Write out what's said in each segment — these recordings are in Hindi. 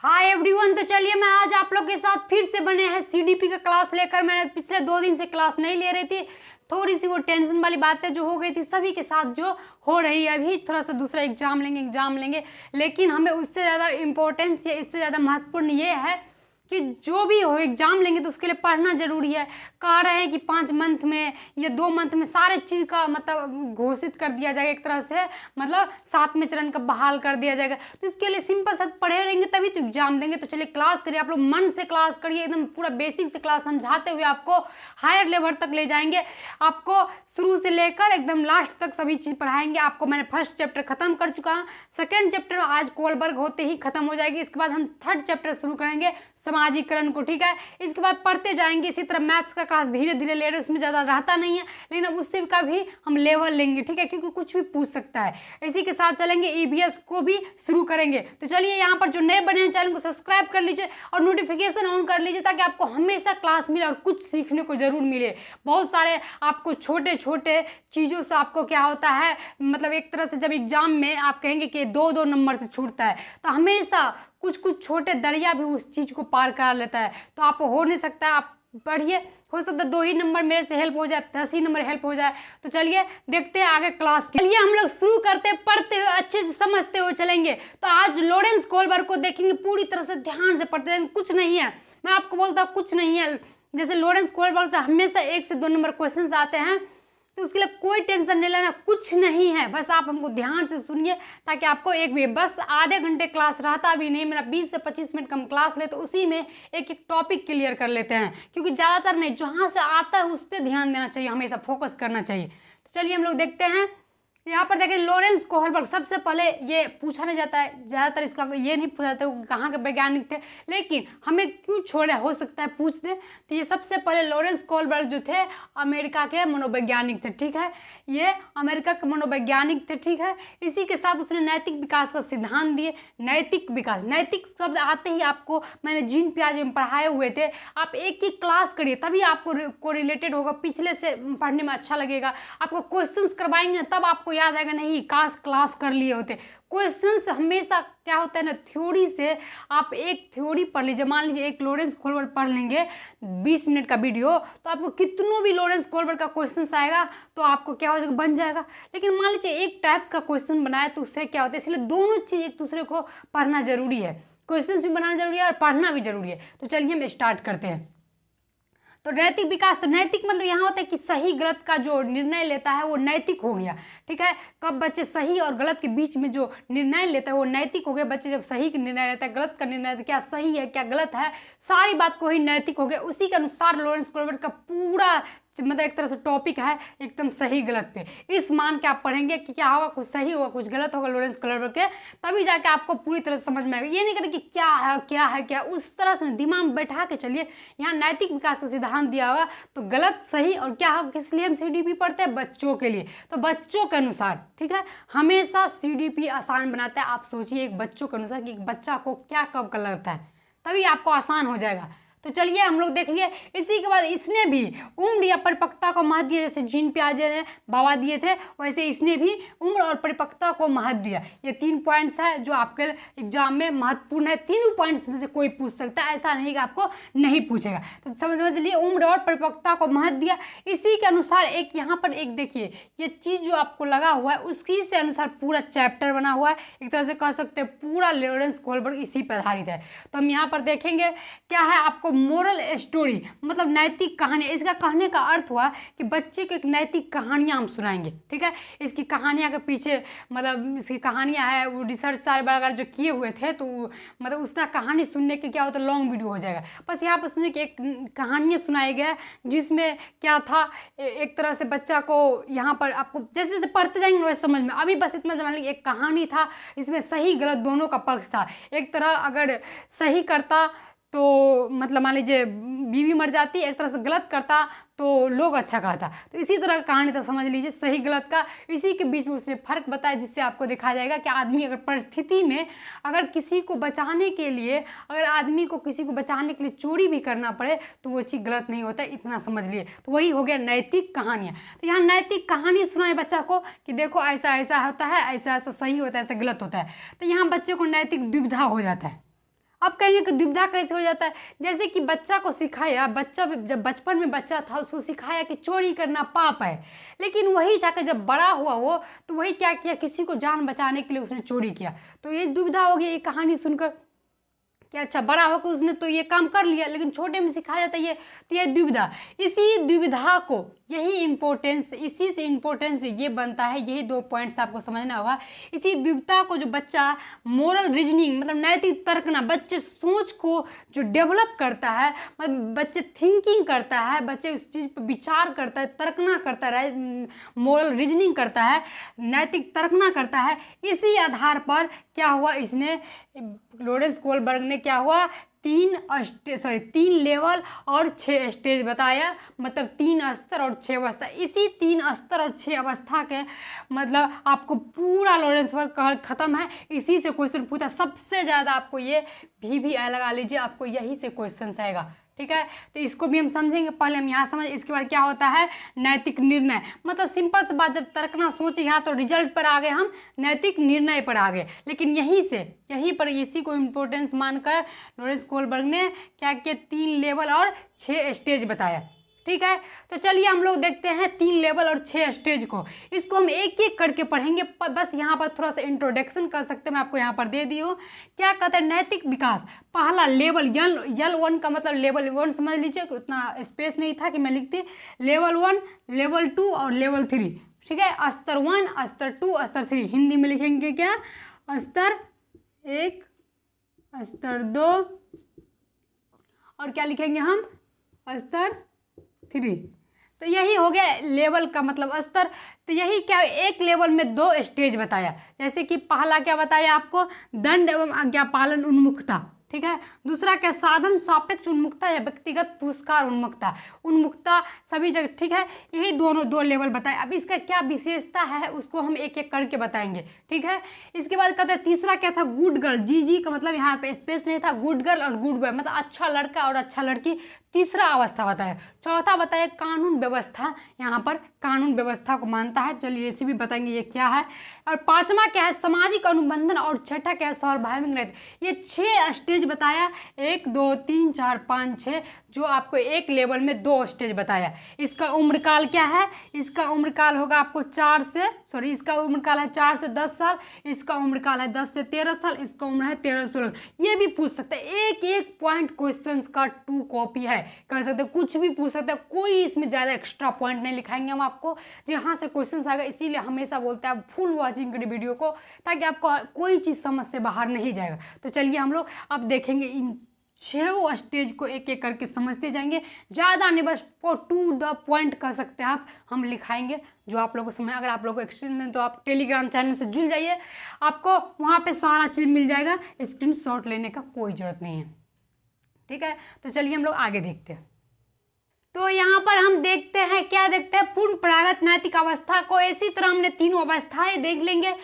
Hi everyone. तो चलिए मैं आज आप लोग के साथ फिर से बने हैं सीडीपी का क्लास लेकर। मैंने पिछले 2 दिन से क्लास नहीं ले रही थी, थोड़ी सी वो टेंशन वाली बातें जो हो गई थी सभी के साथ जो हो रही है। अभी थोड़ा सा दूसरा एग्जाम लेंगे, लेकिन हमें उससे ज़्यादा इम्पोर्टेंस या इससे ज़्यादा महत्वपूर्ण ये है कि जो भी हो एग्जाम लेंगे तो उसके लिए पढ़ना जरूरी है। कह रहे हैं कि 5 मंथ में या 2 मंथ में सारे चीज़ का मतलब घोषित कर दिया जाएगा, एक तरह से मतलब 7वें चरण का बहाल कर दिया जाएगा। तो इसके लिए सिंपल सा पढ़े रहेंगे तभी तो एग्जाम देंगे। तो चलिए क्लास करिए, आप लोग मन से क्लास करिए, एकदम पूरा बेसिक से क्लास समझाते हुए आपको हायर लेवल तक ले जाएंगे। आपको शुरू से लेकर एकदम लास्ट तक सभी चीज़ पढ़ाएंगे। आपको मैंने फर्स्ट चैप्टर खत्म कर चुका हूँ, सेकेंड चैप्टर आज कोलबर्ग होते ही खत्म हो जाएगी। इसके बाद हम थर्ड चैप्टर शुरू करेंगे समाजीकरण को, ठीक है। इसके बाद पढ़ते जाएंगे। इसी तरह मैथ्स का क्लास धीरे धीरे ले रहे हैं, उसमें ज़्यादा रहता नहीं है, लेकिन अब उससे का भी हम लेवल लेंगे, ठीक है, क्योंकि कुछ भी पूछ सकता है। इसी के साथ चलेंगे, ईवीएस को भी शुरू करेंगे। तो चलिए यहाँ पर जो नए बने हैं चैनल को सब्सक्राइब कर लीजिए और नोटिफिकेशन ऑन कर लीजिए ताकि आपको हमेशा क्लास मिले और कुछ सीखने को जरूर मिले। बहुत सारे आपको छोटे छोटे चीज़ों से आपको क्या होता है, मतलब एक तरह से जब एग्जाम में आप कहेंगे कि 2-2 नंबर से छूटता है, तो हमेशा कुछ कुछ छोटे दरिया भी उस चीज़ को पार करा लेता है। तो आप हो नहीं सकता, आप पढ़िए, हो सकता है 2 ही नंबर मेरे से हेल्प हो जाए, 10 ही नंबर हेल्प हो जाए। तो चलिए देखते हैं आगे क्लास के लिए। हम लोग शुरू करते पढ़ते हुए अच्छे से समझते हुए चलेंगे। तो आज लॉरेंस कोलबर्ग को देखेंगे, पूरी तरह से ध्यान से पढ़ते हैं। कुछ नहीं है, मैं आपको बोलता हूँ कुछ नहीं है। जैसे लॉरेंस कोलबर्ग से हमेशा 1 से 2 नंबर क्वेश्चन आते हैं, तो उसके लिए कोई टेंशन नहीं लेना, कुछ नहीं है। बस आप हमको ध्यान से सुनिए ताकि आपको एक भी, बस आधे घंटे क्लास रहता भी नहीं, मेरा 20 से 25 मिनट कम क्लास ले, तो उसी में एक एक टॉपिक क्लियर कर लेते हैं, क्योंकि ज़्यादातर नहीं, जहाँ से आता है उस पर ध्यान देना चाहिए, हमेशा फोकस करना चाहिए। तो चलिए हम लोग देखते हैं। यहाँ पर देखें लॉरेंस कोहलबर्ग, सबसे पहले ये पूछा नहीं जाता है, ज़्यादातर इसका ये नहीं पूछा जाता है कहाँ के वैज्ञानिक थे, लेकिन हमें क्यों छोड़े, हो सकता है पूछ दे। तो ये सबसे पहले लॉरेंस कोहलबर्ग जो थे अमेरिका के मनोवैज्ञानिक थे, ठीक है, ये अमेरिका के मनोवैज्ञानिक थे, ठीक है। इसी के साथ उसने नैतिक विकास का सिद्धांत दिए। नैतिक विकास, नैतिक शब्द आते ही आपको मैंने जीन पियाजे में पढ़ाए हुए थे, आप एक ही क्लास करिए तभी आपको को रिलेटेड होगा, पिछले से पढ़ने में अच्छा लगेगा। आपको क्वेश्चंस करवाएंगे तब आपको याद आएगा, नहीं काश क्लास कर लिए होते। क्वेश्चंस हमेशा क्या होता है ना, थ्योरी से आप एक थ्योरी पढ़ लीजिए, मान लीजिए एक लॉरेंस कोहलबर्ग पढ़ लेंगे 20 मिनट का वीडियो, तो आपको कितनों भी लॉरेंस कोहलबर्ग का क्वेश्चंस आएगा तो आपको क्या हो जाएगा, बन जाएगा। लेकिन मान लीजिए एक टाइप्स का क्वेश्चन बनाया तो उससे क्या होता है, इसलिए दोनों चीज़ एक दूसरे को पढ़ना जरूरी है, क्वेश्चंस भी बनाना जरूरी है और पढ़ना भी जरूरी है। तो चलिए हम स्टार्ट करते हैं। तो नैतिक विकास, तो नैतिक मतलब यहाँ होता है कि सही गलत का जो निर्णय लेता है वो नैतिक हो गया, ठीक है। कब बच्चे सही और गलत के बीच में जो निर्णय लेता है वो नैतिक हो गया। बच्चे जब सही का निर्णय लेता है, गलत का निर्णय लेता है, क्या सही है क्या गलत है, सारी बात को ही नैतिक हो गया। उसी के अनुसार लॉरेंस कोहलबर्ग का पूरा मतलब एक तरह से टॉपिक है एकदम सही गलत पे। इस मान के आप पढ़ेंगे कि क्या होगा, कुछ सही होगा कुछ गलत होगा लॉरेंस कोहलबर्ग के, तभी जाके आपको पूरी तरह से समझ में आएगा। ये नहीं करें कि क्या है क्या है क्या, उस तरह से दिमाग में बैठा के चलिए। यहाँ नैतिक विकास का सिद्धांत दिया हुआ, तो गलत सही और क्या होगा, किस लिए हम सीडीपी पढ़ते हैं, बच्चों के लिए। तो बच्चों के अनुसार, ठीक है, हमेशा सीडीपी आसान बनाता है। आप सोचिए एक बच्चों के अनुसार कि एक बच्चा को क्या कब का लगता है, तभी आपको आसान हो जाएगा। तो चलिए हम लोग देख लिए। इसी के बाद इसने भी उम्र या परिपक्वता को महत्व दिया, जैसे जीन पियाजे ने बाबा दिए थे, वैसे इसने भी उम्र और परिपक्वता को महत्व दिया। ये 3 पॉइंट्स है जो आपके एग्जाम में महत्वपूर्ण है। तीनों पॉइंट्स में से कोई पूछ सकता है, ऐसा नहीं कि आपको नहीं पूछेगा। तो समझ लिए उम्र और परिपक्वता को महत्व दिया। इसी के अनुसार एक यहाँ पर एक देखिए ये चीज़ जो आपको लगा हुआ है उसकी से अनुसार पूरा चैप्टर बना हुआ है, एक तरह से कह सकते हैं पूरा लॉरेंस कोहलबर्ग इसी पर आधारित है। तो हम यहाँ पर देखेंगे क्या है, आपको मोरल स्टोरी मतलब नैतिक कहानी। इसका कहने का अर्थ हुआ कि बच्चे को एक नैतिक कहानियाँ हम सुनाएंगे, ठीक है। इसकी कहानियाँ के पीछे मतलब इसकी कहानियाँ है, वो रिसर्च सारे वगैरह जो किए हुए थे, तो मतलब उसका कहानी सुनने के क्या होता है, लॉन्ग वीडियो हो जाएगा। बस यहाँ पर सुनने की एक कहानियाँ सुनाई गया जिसमें क्या था, एक तरह से बच्चा को यहाँ पर आपको जैसे जैसे पढ़ते जाएंगे वैसे समझ में। अभी बस इतना जान लीजिए एक कहानी था, इसमें सही गलत दोनों का पक्ष था। एक तरह अगर सही करता तो मतलब मान लीजिए बीवी मर जाती, एक तरह से गलत करता तो लोग अच्छा कहता। तो इसी तरह का कहानी था, समझ लीजिए सही गलत का। इसी के बीच में उसने फर्क बताया जिससे आपको दिखाया जाएगा कि आदमी अगर परिस्थिति में अगर किसी को बचाने के लिए, अगर आदमी को किसी को बचाने के लिए चोरी भी करना पड़े तो वो चीज़ गलत नहीं होता, इतना समझ लिए। तो वही हो गया नैतिक कहानियाँ। तो यहाँ नैतिक कहानी सुनाए बच्चा को कि देखो ऐसा ऐसा होता है, ऐसा ऐसा सही होता है, ऐसा गलत होता है। तो यहाँ बच्चे को नैतिक दुविधा हो जाता है। अब कहेंगे कि दुविधा कैसे हो जाता है, जैसे कि बच्चा को सिखाया, बच्चा जब बचपन में बच्चा था उसको सिखाया कि चोरी करना पाप है, लेकिन वही जाकर जब बड़ा हुआ वो तो वही क्या किया, किसी को जान बचाने के लिए उसने चोरी किया। तो ये दुविधा हो गई ये कहानी सुनकर कि अच्छा बड़ा होकर उसने तो ये काम कर लिया, लेकिन छोटे में सिखाया जाता है ये, तो ये दुविधा। इसी दुविधा को, यही इम्पोर्टेंस, इसी से इम्पोर्टेंस ये बनता है, यही 2 पॉइंट्स आपको समझना होगा। इसी दुविधा को जो बच्चा मोरल रीजनिंग मतलब नैतिक तर्कना, बच्चे सोच को जो डेवलप करता है, मतलब बच्चे थिंकिंग करता है, बच्चे उस चीज़ पर विचार करता है, तर्कना करता है, मोरल रीजनिंग करता है, नैतिक तर्कना करता है। इसी आधार पर क्या हुआ, इसने लॉरेंस कोलबर्ग ने क्या हुआ, 3 लेवल और 6 स्टेज बताया, मतलब 3 स्तर और 6 अवस्था। इसी 3 स्तर और 6 अवस्था के मतलब आपको पूरा लॉरेंस कोलबर्ग खत्म है। इसी से क्वेश्चन पूछा, सबसे ज़्यादा आपको ये VVI लगा लीजिए, आपको यही से क्वेश्चन आएगा, ठीक है। तो इसको भी हम समझेंगे, पहले हम यहाँ समझ, इसके बाद क्या होता है नैतिक निर्णय। मतलब सिंपल सी बात, जब तर्कना सोचे यहाँ तो रिजल्ट पर आ गए, हम नैतिक निर्णय पर आ गए, लेकिन यहीं पर इसी को इम्पोर्टेंस मानकर लॉरेंस कोलबर्ग ने क्या किया, 3 लेवल और 6 स्टेज बताया, ठीक है। तो चलिए हम लोग देखते हैं 3 लेवल और 6 स्टेज को। इसको हम एक एक करके पढ़ेंगे, बस यहाँ पर थोड़ा सा इंट्रोडक्शन कर सकते हैं, मैं आपको यहाँ पर दे दी हूँ। क्या कहते हैं नैतिक विकास, पहला लेवल L1 का मतलब लेवल 1 समझ लीजिए, उतना स्पेस नहीं था कि मैं लिखती, लेवल 1, लेवल 2 और लेवल 3, ठीक है। स्तर 1, स्तर 2, स्तर 3, हिंदी में लिखेंगे क्या, स्तर 1, स्तर 2 और क्या लिखेंगे हम, स्तर 3। तो यही हो गया लेवल का मतलब स्तर। तो यही क्या, एक लेवल में 2 स्टेज बताया, जैसे कि पहला क्या बताया आपको, दंड एवं आज्ञा पालन उन्मुखता, ठीक है। दूसरा क्या, साधन सापेक्ष उन्मुखता या व्यक्तिगत पुरस्कार उन्मुखता सभी जगह, ठीक है। यही दोनों 2 लेवल बताए। अब इसका क्या विशेषता है उसको हम एक एक करके बताएंगे, ठीक है। इसके बाद कहते हैं तीसरा क्या था, गुड गर्ल, जी का मतलब यहाँ पे स्पेस नहीं था, गुड गर्ल और गुड बॉय मतलब अच्छा लड़का और अच्छा लड़की, तीसरा अवस्था बताया। चौथा बताया कानून व्यवस्था, यहाँ पर कानून व्यवस्था को मानता है, चलिए इसे भी बताएंगे ये क्या है। और पांचवा क्या है, सामाजिक अनुबंधन, और छठा क्या है, स्वाभाविक रहते। ये 6 स्टेज बताया, 1 2 3 4 5 6, जो आपको एक लेवल में 2 स्टेज बताया। इसका उम्रकाल क्या है, इसका उम्रकाल होगा आपको इसका उम्रकाल है 4 से 10 साल, इसका उम्रकाल है 10 से 13 साल, इसका उम्र है 13 से 16। ये भी पूछ सकते हैं, एक एक पॉइंट क्वेश्चन का 2 कॉपी है, कर सकते हैं, कुछ भी पूछ सकते हैं, कोई इसमें ज़्यादा एक्स्ट्रा पॉइंट नहीं लिखाएंगे हम आपको, जहाँ से क्वेश्चन आएगा। इसीलिए हमेशा बोलते हैं फुल वॉचिंग करिए वीडियो को, ताकि आपको कोई चीज़ समझ से बाहर नहीं जाएगा। तो चलिए हम लोग अब देखेंगे इन 6 स्टेज को एक एक करके समझते जाएंगे, ज़्यादा नहीं, बस टू द पॉइंट कर सकते हैं आप, हम लिखाएंगे जो आप लोगों को समझ। अगर आप लोगों को एक्सटेंड है तो आप टेलीग्राम चैनल से जुड़ जाइए, आपको वहाँ पे सारा चीज़ मिल जाएगा, स्क्रीनशॉट लेने का कोई ज़रूरत नहीं है, ठीक है। तो चलिए हम लोग आगे देखते हैं। तो यहाँ पर हम देखते हैं, क्या देखते हैं, पूर्ण परागत नैतिक अवस्था को। इसी तरह हमने 3 अवस्थाएं देख लेंगे,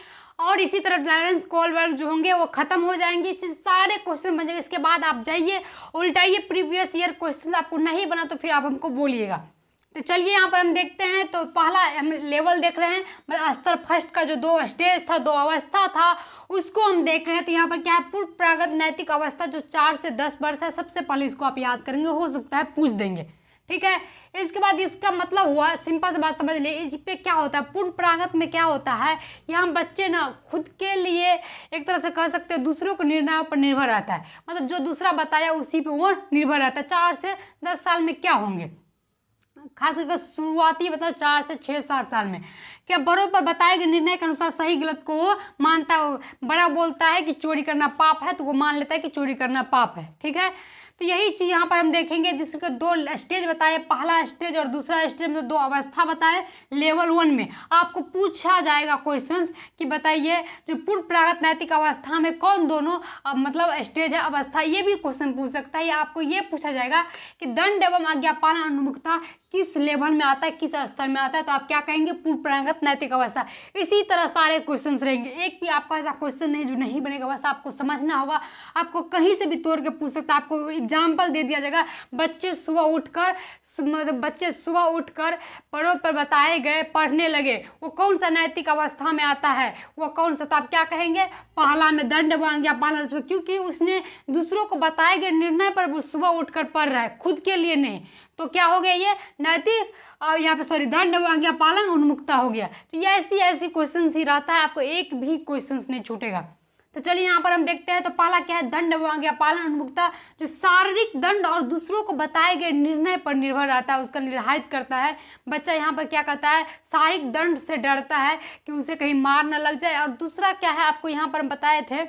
और इसी तरह लॉरेंस कोलबर्ग जो होंगे वो खत्म हो जाएंगे, इससे सारे क्वेश्चन बन जाएंगे। इसके बाद आप जाइए उल्टाइए प्रीवियस ईयर क्वेश्चन, आपको नहीं बना तो फिर आप हमको बोलिएगा। तो चलिए यहाँ पर हम देखते हैं। तो पहला हम लेवल देख रहे हैं, मतलब स्तर फर्स्ट का जो 2 स्टेज था, 2 अवस्था था, उसको हम देख रहे हैं। तो यहाँ पर क्या है, पूर्ण प्रागत नैतिक अवस्था जो 4 से 10 वर्ष है। सबसे पहले इसको आप याद करेंगे, हो सकता है पूछ देंगे, ठीक है। इसके बाद इसका मतलब हुआ, सिंपल सी बात समझ लिए, इस पे क्या होता है, पूर्ण प्रागत में क्या होता है, यहाँ बच्चे ना खुद के लिए एक तरह से कह सकते हैं दूसरों के निर्णयों पर निर्भर रहता है, मतलब जो दूसरा बताया उसी पे वो निर्भर रहता है। 4 से 10 साल में क्या होंगे, खास करके शुरुआती मतलब 4 से 6-7 साल में क्या बड़ों पर बताए गए निर्णय के अनुसार सही गलत को वो मानता है। बड़ा बोलता है कि चोरी करना पाप है तो वो मान लेता है कि चोरी करना पाप है, ठीक है। तो यही चीज़ यहाँ पर हम देखेंगे, जिसके 2 स्टेज बताए, पहला स्टेज और दूसरा स्टेज में 2 अवस्था बताए। लेवल 1 में आपको पूछा जाएगा क्वेश्चंस कि बताइए जो पूर्ण प्रागत नैतिक अवस्था में कौन दोनों मतलब स्टेज है, अवस्था, ये भी क्वेश्चन पूछ सकता है। या आपको ये पूछा जाएगा कि दंड एवं आज्ञापालन उन्मुखता किस लेवल में आता है, किस स्तर में आता है, तो आप क्या कहेंगे, पूर्ण प्रागत व्यक्तिगत नैतिक अवस्था। इसी तरह सारे क्वेश्चंस रहेंगे, एक भी आपका ऐसा क्वेश्चन नहीं जो नहीं बनेगा, बस आपको समझना होगा। आपको कहीं से भी तोड़ के पूछ सकता है, आपको एग्जाम्पल दे दिया जाएगा। बच्चे सुबह उठकर पढ़ो पर बताए गए पढ़ने लगे, वो कौन सा नैतिक अवस्था में आता है, वो कौन सा, तो आप क्या कहेंगे, पहला में दंड आज्ञा पालन, क्योंकि उसने दूसरों को बताए गए निर्णय पर वो सुबह उठकर पढ़ रहा है, खुद के लिए नहीं। तो क्या हो गया ये नैतिक, और यहाँ पे सॉरी दंड आज्ञा पालन उन्मुक्ता हो गया। तो ये ऐसी क्वेश्चन ही रहता है, आपको एक भी क्वेश्चन नहीं छूटेगा। तो चलिए यहाँ पर हम देखते हैं। तो पहला क्या है, दंड आज्ञा पालन उन्मुक्ता, जो शारीरिक दंड और दूसरों को बताए गए निर्णय पर निर्भर रहता है, उसका निर्धारित करता है। बच्चा यहाँ पर क्या करता है, शारीरिक दंड से डरता है कि उसे कहीं मार न लग जाए। और दूसरा क्या है, आपको यहाँ पर हम बताए थे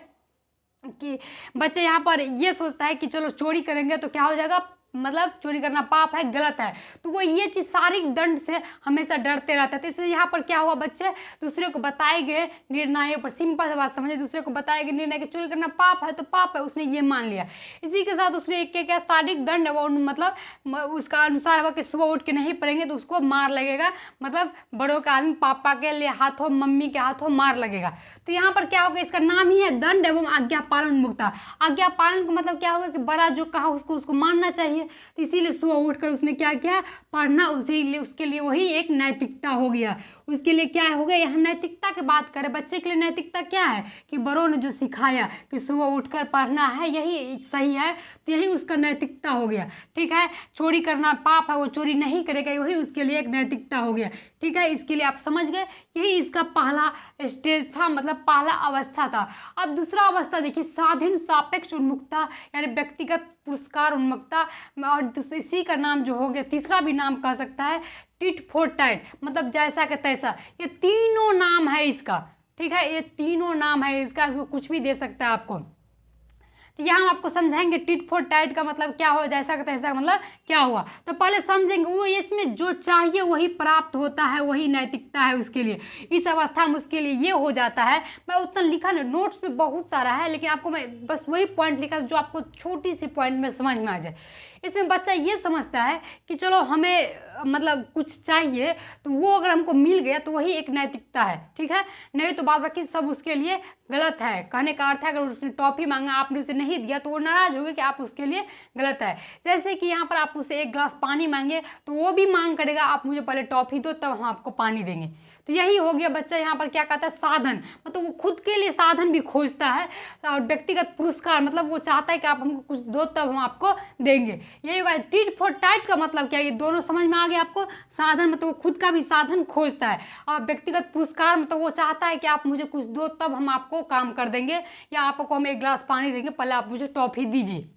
कि बच्चे यहाँ पर ये सोचता है कि चलो चोरी करेंगे तो क्या हो जाएगा, मतलब चोरी करना पाप है, गलत है, तो वो ये चीज़ शारीरिक दंड से हमेशा डरते रहते हैं। तो इसमें यहाँ पर क्या हुआ, बच्चे दूसरे को बताए गए निर्णयों पर, सिंपल सी बात समझे, दूसरे को बताए गए निर्णय कि चोरी करना पाप है तो पाप है, उसने ये मान लिया। इसी के साथ उसने एक क्या शारीरिक दंड, वो मतलब उसका अनुसार हुआ कि सुबह उठ के नहीं पढ़ेंगे तो उसको मार लगेगा, मतलब बड़ों का आदमी पापा के लिए हाथों, मम्मी के हाथों मार लगेगा। तो यहाँ पर क्या होगा, इसका नाम ही है दंड एवं आज्ञा पालन उन्मुक्ता। आज्ञा पालन का मतलब क्या होगा कि बड़ा जो कहा उसको मानना चाहिए। तो इसीलिए सुबह उठकर उसने क्या किया, पढ़ना, उसके लिए वही एक नैतिकता हो गया। उसके लिए क्या हो गया, यहाँ नैतिकता की बात करें, बच्चे के लिए नैतिकता क्या है कि बड़ों ने जो सिखाया कि सुबह उठकर पढ़ना है, यही सही है, तो यही उसका नैतिकता हो गया। ठीक है, चोरी करना पाप है, वो चोरी नहीं करेगा, वही उसके लिए एक नैतिकता हो गया। ठीक है, इसके लिए आप समझ गए, यही इसका पहला स्टेज था, मतलब पहला अवस्था था। अब दूसरा अवस्था देखिए, स्वाधीन सापेक्ष उन्मुक्ता यानी व्यक्तिगत पुरस्कार उन्मुक्ता, और इसी का नाम जो हो गया, तीसरा भी नाम कह सकता है टिट फॉर टैट, मतलब जैसा कि तैसा। ये तीनों नाम है इसका। ठीक है, ये तीनों नाम है इसका, इसको कुछ भी दे सकता है आपको। तो यहाँ हम आपको समझाएंगे टिट फॉर टैट का मतलब क्या हो, जैसा का तैसा मतलब क्या हुआ। तो पहले समझेंगे, वो इसमें जो चाहिए वही प्राप्त होता है, वही नैतिकता है उसके लिए। इस अवस्था में उसके लिए ये हो जाता है। मैं उतना लिखा नहीं, नोट्स में बहुत सारा है, लेकिन आपको मैं बस वही पॉइंट लिखा जो आपको छोटी सी पॉइंट में समझ में आ जाए। इसमें बच्चा ये समझता है कि चलो हमें मतलब कुछ चाहिए, तो वो अगर हमको मिल गया तो वही एक नैतिकता है। ठीक है, नहीं तो बाद बाकी सब उसके लिए गलत है। कहने का अर्थ है अगर उसने टॉफ़ी मांगा, आपने उसे नहीं दिया तो वो नाराज़ होगा कि आप उसके लिए गलत है। जैसे कि यहाँ पर आप उसे एक गिलास पानी मांगे तो वो भी मांग करेगा, आप मुझे पहले टॉफ़ी दो तब हम आपको पानी देंगे। तो यही हो गया, बच्चा यहाँ पर क्या कहता है, साधन, मतलब वो खुद के लिए साधन भी खोजता है। और व्यक्तिगत पुरस्कार मतलब वो चाहता है कि आप हमको कुछ दो तब हम आपको देंगे। यही होगा। टिट फॉर टैट का मतलब क्या है, ये दोनों समझ में आ गया आपको। साधन मतलब वो खुद का भी साधन खोजता है, और व्यक्तिगत पुरस्कार मतलब वो चाहता है कि आप मुझे कुछ दो तब हम आपको काम कर देंगे, या आपको हम एक गिलास पानी देंगे, पहले आप मुझे टॉफ़ी दीजिए।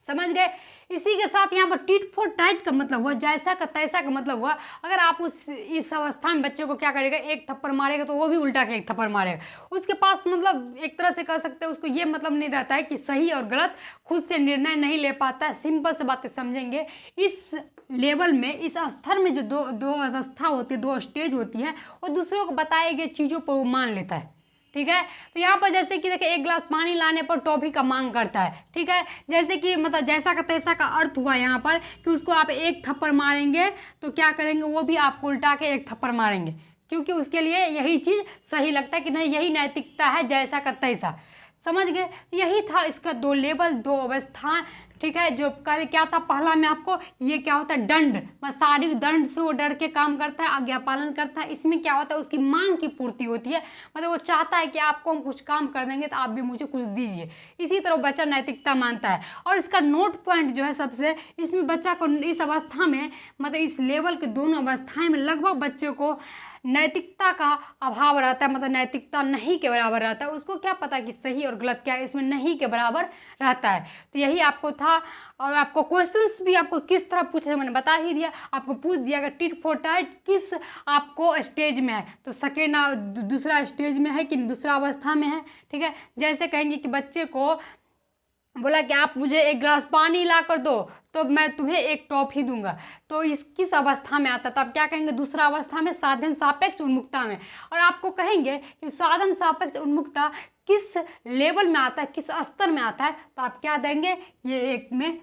समझ गए। इसी के साथ यहाँ पर टिट फॉर टैट का मतलब हुआ जैसा का तैसा का मतलब हुआ। अगर आप इस अवस्था में बच्चे को क्या करेगा, एक थप्पड़ मारेगा तो वो भी उल्टा के एक थप्पड़ मारेगा। उसके पास मतलब एक तरह से कह सकते हैं उसको ये मतलब नहीं रहता है कि सही और गलत, खुद से निर्णय नहीं ले पाता है। सिंपल से बातें समझेंगे, इस लेवल में, इस स्तर में जो दो अवस्था होती है, दो स्टेज होती है, वो दूसरों को बताए गए चीज़ों पर वो मान लेता है। ठीक है, तो यहाँ पर जैसे कि देखिए एक गिलास पानी लाने पर टॉफ़ी का मांग करता है। ठीक है, जैसे कि मतलब जैसा का तैसा का अर्थ हुआ यहाँ पर कि उसको आप एक थप्पड़ मारेंगे तो क्या करेंगे, वो भी आपको उल्टा के एक थप्पड़ मारेंगे, क्योंकि उसके लिए यही चीज़ सही लगता है कि नहीं, यही नैतिकता है, जैसा का तैसा। समझ गए। यही था इसका दो लेवल, दो अवस्था। ठीक है, जो कल क्या था, पहला में आपको ये क्या होता है, दंड, शारीरिक दंड से वो डर के काम करता है, आज्ञा पालन करता है। इसमें क्या होता है, उसकी मांग की पूर्ति होती है, मतलब वो चाहता है कि आपको हम कुछ काम कर देंगे तो आप भी मुझे कुछ दीजिए। इसी तरह बच्चा नैतिकता मानता है। और इसका नोट पॉइंट जो है सबसे, इसमें बच्चा को इस अवस्था में, मतलब इस लेवल के दोनों अवस्थाएं में लगभग बच्चे को नैतिकता का अभाव रहता है, मतलब नैतिकता नहीं के बराबर रहता है। उसको क्या पता कि सही और गलत क्या है, इसमें नहीं के बराबर रहता है। तो यही आपको था। और आपको क्वेश्चंस भी आपको किस तरह पूछे मैंने बता ही दिया। आपको पूछ दिया कि टिट फॉर टैट किस आपको स्टेज में है, तो सेकेंड दूसरा स्टेज में है कि दूसरा अवस्था में है। ठीक है, जैसे कहेंगे कि बच्चे को बोला कि आप मुझे एक गिलास पानी ला कर दो तो मैं तुम्हें एक टॉफ़ी दूंगा, तो इस किस अवस्था में आता है, तो आप क्या कहेंगे, दूसरा अवस्था में साधन सापेक्ष उन्मुखता में। और आपको कहेंगे कि साधन सापेक्ष उन्मुखता किस लेवल में आता है, किस स्तर में आता है, तो आप क्या देंगे, ये एक में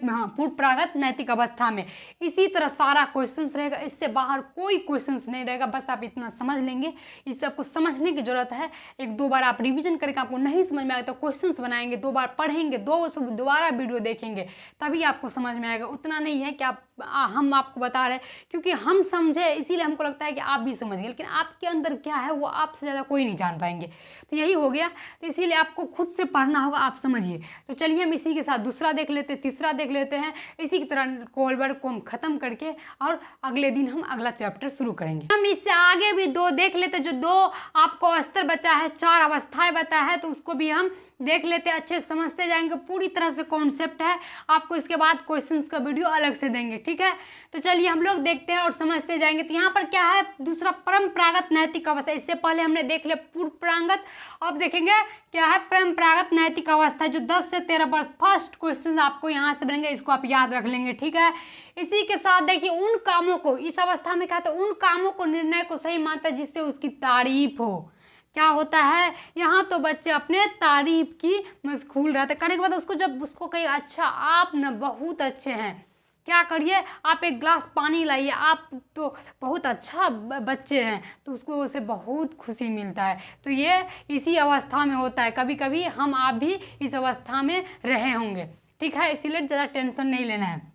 हाँ, पूर्व प्रागत नैतिक अवस्था में। इसी तरह सारा क्वेश्चंस रहेगा, इससे बाहर कोई क्वेश्चंस नहीं रहेगा। बस आप इतना समझ लेंगे, इस सबको समझने की जरूरत है। एक दो बार आप रिवीजन करके, आपको नहीं समझ में आएगा तो क्वेश्चंस बनाएंगे, 2 बार पढ़ेंगे, दोबारा वीडियो देखेंगे, तभी आपको समझ में आएगा। उतना नहीं है कि हम आपको बता रहे हैं क्योंकि हम समझे इसीलिए हमको लगता है कि आप भी समझ गए, लेकिन आपके अंदर क्या है वो आपसे ज़्यादा कोई नहीं जान पाएंगे। तो यही हो गया, तो इसीलिए आपको खुद से पढ़ना होगा, आप समझिए। तो चलिए हम इसी के साथ दूसरा देख लेते हैं, तीसरा देख लेते हैं। इसी की तरह कोलवर्ट को हम ख़त्म करके और अगले दिन हम अगला चैप्टर शुरू करेंगे। हम इससे आगे भी 2 देख लेते हैं। जो 2 आपको स्तर बचा है, 4 अवस्थाएं बता है, तो उसको भी हम देख लेते हैं, अच्छे समझते जाएंगे। पूरी तरह से कॉन्सेप्ट है, आपको इसके बाद क्वेश्चंस का वीडियो अलग से देंगे, ठीक है। तो चलिए हम लोग देखते हैं और समझते जाएंगे। तो यहाँ पर क्या है, दूसरा परंपरागत नैतिक अवस्था। इससे पहले हमने देख लिया पूर्व प्रागत, अब देखेंगे क्या है परंपरागत नैतिक अवस्था, जो 10 से 13 वर्ष। फर्स्ट क्वेश्चन आपको यहाँ से बनेंगे, इसको आप याद रख लेंगे, ठीक है। इसी के साथ देखिए, उन कामों को, इस अवस्था में क्या था, उन कामों को निर्णय को सही मानता है जिससे उसकी तारीफ हो। क्या होता है यहाँ, तो बच्चे अपने तारीफ की मशगूल रहते, करने के बाद उसको जब उसको कहे अच्छा आप न बहुत अच्छे हैं, क्या करिए, आप एक गिलास पानी लाइए, आप तो बहुत अच्छा बच्चे हैं, तो उसको उसे बहुत खुशी मिलता है। तो ये इसी अवस्था में होता है। कभी कभी हम आप भी इस अवस्था में रहे होंगे, ठीक है, इसीलिए ज़्यादा टेंशन नहीं लेना है।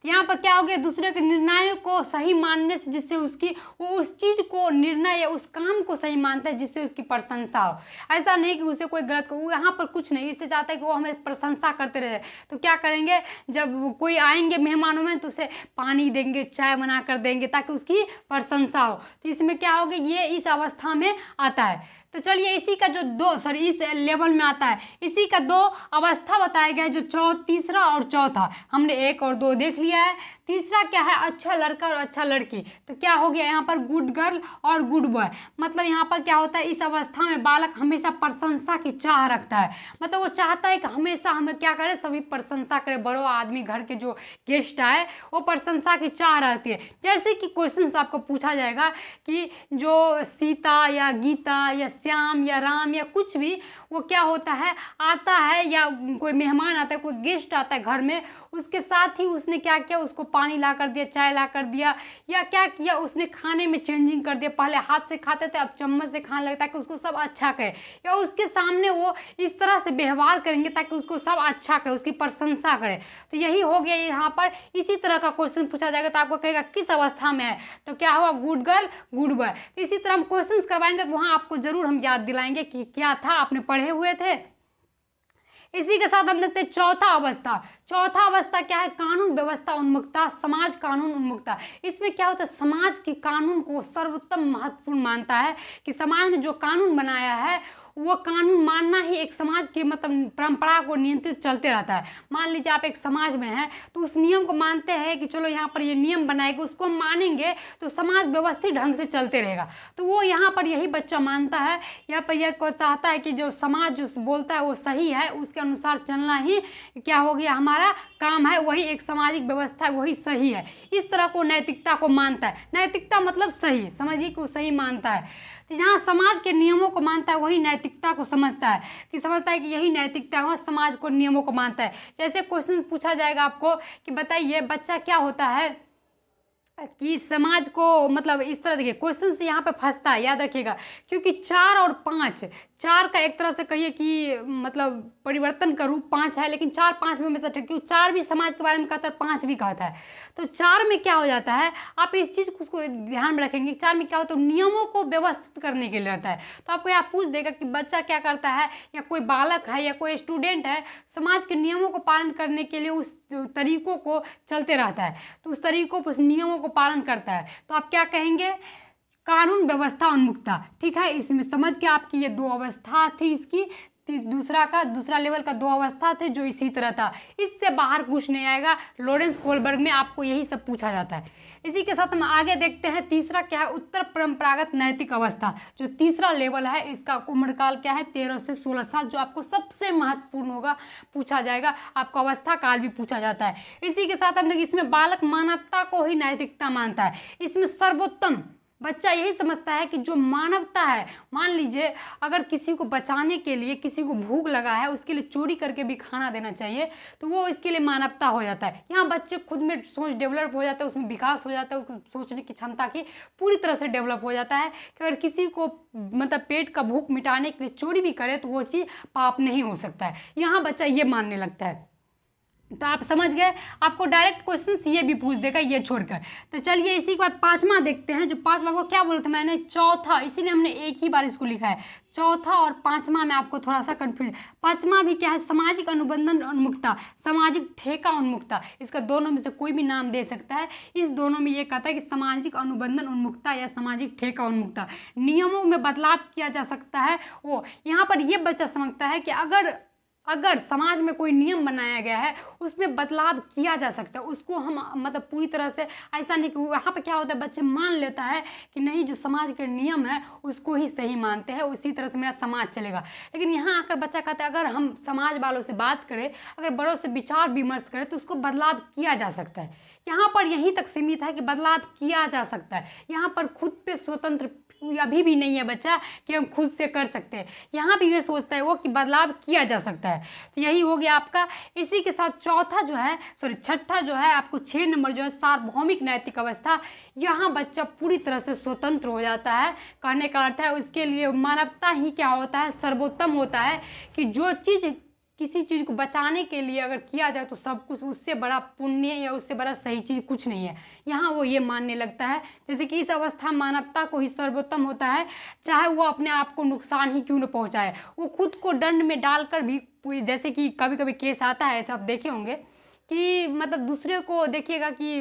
यहाँ पर क्या हो गया, दूसरे के निर्णय को सही मानने से जिससे उसकी वो उस चीज़ को, निर्णय या उस काम को सही मानता है जिससे उसकी प्रशंसा हो। ऐसा नहीं कि उसे कोई गलत को, यहाँ पर कुछ नहीं, इससे चाहता है कि वो हमें प्रशंसा करते रहे। तो क्या करेंगे, जब कोई आएंगे मेहमानों में तो उसे पानी देंगे, चाय बना कर देंगे ताकि उसकी प्रशंसा हो। तो इसमें क्या होगा, ये इस अवस्था में आता है। तो चलिए इसी का जो इस लेवल में आता है, इसी का 2 अवस्था बताया गया है, जो तीसरा और चौथा। हमने 1 और 2 देख लिया है। तीसरा क्या है, अच्छा लड़का और अच्छा लड़की। तो क्या हो गया यहाँ पर, गुड गर्ल और गुड बॉय। मतलब यहाँ पर क्या होता है, इस अवस्था में बालक हमेशा प्रशंसा की चाह रखता है। मतलब वो चाहता है कि हमेशा हमें क्या करे, सभी प्रशंसा करे, बड़ों आदमी, घर के जो गेस्ट आए वो प्रशंसा की चाह रहती है। जैसे कि क्वेश्चन आपको पूछा जाएगा कि जो सीता या गीता या श्याम या राम या कुछ भी, वो क्या होता है, आता है या कोई मेहमान आता है, कोई गेस्ट आता है घर में, उसके साथ ही उसने क्या किया, उसको पानी ला कर दिया, चाय ला कर दिया, या क्या किया उसने खाने में चेंजिंग कर दिया। पहले हाथ से खाते थे, अब चम्मच से खाने लगता है कि उसको सब अच्छा कहे, या उसके सामने वो इस तरह से व्यवहार करेंगे ताकि उसको सब अच्छा कहे, उसकी प्रशंसा करे। तो यही हो गया यहाँ पर। इसी तरह का क्वेश्चन पूछा जाएगा तो आपको कहेगा किस अवस्था में है, तो क्या हुआ, गुड गर्ल गुड बॉय। तो इसी तरह हम क्वेश्चन करवाएंगे तो वहाँ आपको जरूर हम याद दिलाएंगे कि क्या था, आपने पढ़े हुए थे। इसी के साथ हम देखते हैं चौथा अवस्था। चौथा अवस्था क्या है, कानून व्यवस्था उन्मुखता, समाज कानून उन्मुखता। इसमें क्या होता है, समाज के कानून को सर्वोत्तम महत्वपूर्ण मानता है कि समाज ने जो कानून बनाया है वो कानून मानना ही एक समाज की मतलब परंपरा को नियंत्रित चलते रहता है। मान लीजिए आप एक समाज में हैं तो उस नियम को मानते हैं कि चलो यहाँ पर ये नियम बनाएगा, उसको मानेंगे तो समाज व्यवस्थित ढंग से चलते रहेगा। तो वो यहाँ पर यही बच्चा मानता है, यहाँ पर यह चाहता है कि जो समाज जो बोलता है वो सही है, उसके अनुसार चलना ही क्या हो गया हमारा काम है, वही एक सामाजिक व्यवस्था है, वही सही है। इस तरह को नैतिकता को मानता है। नैतिकता मतलब सही, समझिए कि वो सही मानता है। तो जहाँ समाज के नियमों को मानता है वही नैतिकता को समझता है कि यही नैतिकता है, वहाँ समाज को नियमों को मानता है। जैसे क्वेश्चन पूछा जाएगा आपको कि बताइए बच्चा क्या होता है कि समाज को मतलब इस तरह, देखिए क्वेश्चन से यहाँ पे फंसता है, याद रखिएगा, क्योंकि 4 और 5, 4 का एक तरह से कहिए कि मतलब परिवर्तन का रूप 5 है, लेकिन 4 5 में से क्योंकि 4 भी समाज के बारे में कहता है, 5 भी कहता है। तो 4 में क्या हो जाता है, आप इस चीज़ को उसको ध्यान में रखेंगे, 4 में क्या होता है, नियमों को व्यवस्थित करने के लिए रहता है। तो आपको यहाँ पूछ देगा कि बच्चा क्या करता है, या कोई बालक है या कोई स्टूडेंट है, समाज के नियमों को पालन करने के लिए उस तरीकों को चलते रहता है, तो उस तरीकों उस नियमों को पालन करता है। तो आप क्या कहेंगे, कानून व्यवस्था उन्मुखता। ठीक है, इसमें समझ के आपकी ये 2 अवस्था थी इसकी। दूसरा लेवल का 2 अवस्था थे जो इसी तरह था। इससे बाहर कुछ नहीं आएगा। लॉरेंस कोहलबर्ग में आपको यही सब पूछा जाता है। इसी के साथ हम आगे देखते हैं तीसरा क्या है, उत्तर परंपरागत नैतिक अवस्था। जो तीसरा लेवल है इसका उम्रकाल क्या है, 13 से 16 साल, जो आपको सबसे महत्वपूर्ण होगा, पूछा जाएगा। आपको अवस्था काल भी पूछा जाता है। इसी के साथ हम देखिए इसमें बालक मानवता को ही नैतिकता मानता है। इसमें सर्वोत्तम बच्चा यही समझता है कि जो मानवता है, मान लीजिए अगर किसी को बचाने के लिए, किसी को भूख लगा है, उसके लिए चोरी करके भी खाना देना चाहिए, तो वो इसके लिए मानवता हो जाता है। यहाँ बच्चे खुद में सोच डेवलप हो जाता है, उसमें विकास हो जाता है, उसको सोचने की क्षमता की पूरी तरह से डेवलप हो जाता है कि अगर किसी को मतलब पेट का भूख मिटाने के लिए चोरी भी करे तो वो चीज़ पाप नहीं हो सकता है। यहाँ बच्चा ये मानने लगता है। तो आप समझ गए, आपको डायरेक्ट क्वेश्चंस ये भी पूछ देगा ये छोड़कर। तो चलिए इसी के बाद पांचवा देखते हैं। जो पांचवा को क्या बोला था मैंने, चौथा, इसीलिए हमने एक ही बार इसको लिखा है। चौथा और पांचवा में आपको थोड़ा सा कंफ्यूज। पांचवा भी क्या है, सामाजिक अनुबंधन उन्मुखता, सामाजिक ठेका उन्मुखता। इसका दोनों में से कोई भी नाम दे सकता है। इस दोनों में ये कहता है कि सामाजिक अनुबंधन उन्मुखता या सामाजिक ठेका उन्मुखता, नियमों में बदलाव किया जा सकता है। वो यहाँ पर ये बच्चा समझता है कि अगर समाज में कोई नियम बनाया गया है उसमें बदलाव किया जा सकता है, उसको हम मतलब पूरी तरह से ऐसा नहीं कि वहाँ पे क्या होता है, बच्चे मान लेता है कि नहीं जो समाज के नियम है उसको ही सही मानते हैं, उसी तरह से मेरा समाज चलेगा। लेकिन यहाँ आकर बच्चा कहता है अगर हम समाज वालों से बात करें, अगर बड़ों से विचार विमर्श करें तो उसको बदलाव किया जा सकता है। यहाँ पर यहीं तक सीमित है कि बदलाव किया जा सकता है। यहाँ पर खुद पे स्वतंत्र अभी भी नहीं है बच्चा कि हम खुद से कर सकते हैं। यहाँ भी ये सोचता है वो कि बदलाव किया जा सकता है। तो यही हो गया आपका। इसी के साथ छठा जो है आपको 6 नंबर जो है सार्वभौमिक नैतिक अवस्था। यहाँ बच्चा पूरी तरह से स्वतंत्र हो जाता है। कहने का अर्थ है उसके लिए मानवता ही क्या होता है, सर्वोत्तम होता है कि जो चीज़ किसी चीज़ को बचाने के लिए अगर किया जाए तो सब कुछ, उससे बड़ा पुण्य या उससे बड़ा सही चीज़ कुछ नहीं है। यहाँ वो ये मानने लगता है जैसे कि इस अवस्था मानवता को ही सर्वोत्तम होता है, चाहे वो अपने आप को नुकसान ही क्यों न पहुँचाए। वो खुद को दंड में डालकर भी, जैसे कि कभी कभी केस आता है, ऐसा आप देखे होंगे कि मतलब दूसरे को देखिएगा कि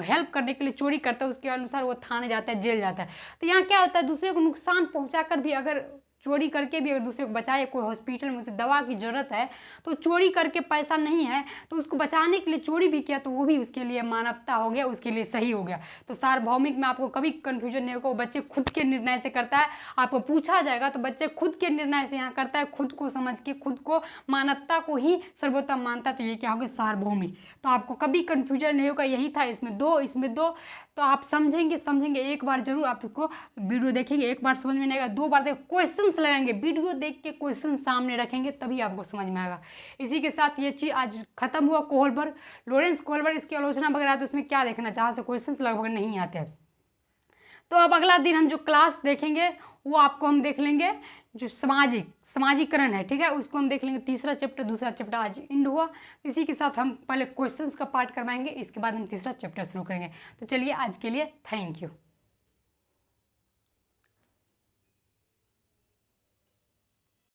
हेल्प करने के लिए चोरी करता है, उसके अनुसार वो थाने जाता है, जेल जाता है। तो यहाँ क्या होता है, दूसरे को नुकसान पहुँचाकर भी, अगर चोरी करके भी अगर दूसरे को बचाए, कोई हॉस्पिटल में उसे दवा की ज़रूरत है तो चोरी करके पैसा नहीं है तो उसको बचाने के लिए चोरी भी किया तो वो भी उसके लिए मानवता हो गया, उसके लिए सही हो गया। तो सार्वभौमिक में आपको कभी कन्फ्यूजन नहीं होगा, बच्चे खुद के निर्णय से करता है। आपको पूछा जाएगा तो बच्चे खुद के निर्णय से यहाँ करता है, खुद को समझ के, खुद को मानवता को ही सर्वोत्तम मानता है। तो ये क्या होगा, सार्वभौमिक। तो आपको कभी कन्फ्यूजन नहीं होगा, यही था, इसमें दो। तो आप समझेंगे एक बार जरूर, आपको वीडियो देखेंगे, एक बार समझ में नहीं आएगा, 2 बार देख क्वेश्चंस लगाएंगे, वीडियो देख के क्वेश्चन सामने रखेंगे तभी आपको समझ में आएगा। इसी के साथ ये चीज़ आज खत्म हुआ। कोहलबर्ग, लॉरेंस कोहलबर्ग, इसकी आलोचना वगैरह तो उसमें क्या देखना, जहाँ से क्वेश्चंस लगभग नहीं आते हैं। तो अब अगला दिन हम जो क्लास देखेंगे वो आपको हम देख लेंगे जो समाजीकरण है, ठीक है, उसको हम देख लेंगे। तीसरा चैप्टर, दूसरा चैप्टर आज एंड हुआ। इसी के साथ हम पहले क्वेश्चंस का पार्ट करवाएंगे, इसके बाद हम तीसरा चैप्टर शुरू करेंगे। तो चलिए आज के लिए थैंक यू।